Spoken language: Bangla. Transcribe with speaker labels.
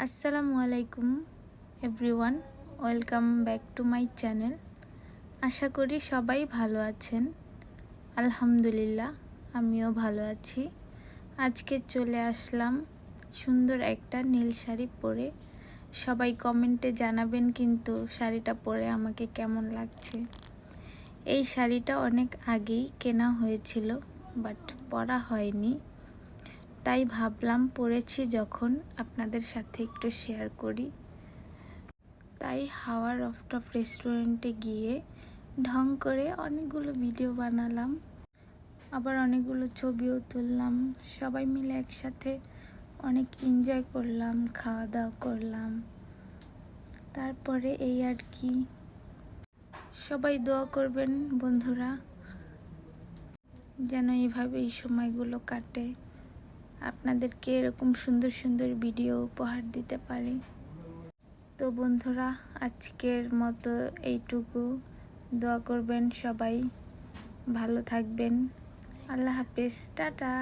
Speaker 1: আসসালামু আলাইকুম everyone, welcome back to my channel. আশা করি সবাই ভালো আছেন। আলহামদুলিল্লাহ, আমিও ভালো আছি। আজকে চলে আসলাম সুন্দর একটা নীল শাড়ি পরে। সবাই কমেন্টে জানাবেন কিন্তু শাড়িটা পরে আমাকে কেমন লাগছে। এই শাড়িটা অনেক আগেই কেনা হয়েছিল, বাট পরা হয়নি, তাই ভাবলাম পরেছি যখন আপনাদের সাথে একটু শেয়ার করি। তাই হাওয়া রফটপ রেস্টুরেন্টে গিয়ে ঢং করে অনেকগুলো ভিডিও বানালাম, আবার অনেকগুলো ছবিও তুললাম। সবাই মিলে একসাথে অনেক এনজয় করলাম, খাওয়া দাওয়া করলাম। তারপরে এই আর কি, সবাই দোয়া করবেন বন্ধুরা, যেন এইভাবে এই সময়গুলো কাটে, আপনাদেরকে এরকম সুন্দর সুন্দর ভিডিও উপহার দিতে পারি। তো বন্ধুরা, আজকের মতো এইটুকু। দোয়া করবেন সবাই, ভালো থাকবেন। আল্লাহ হাফেজ, টাটা।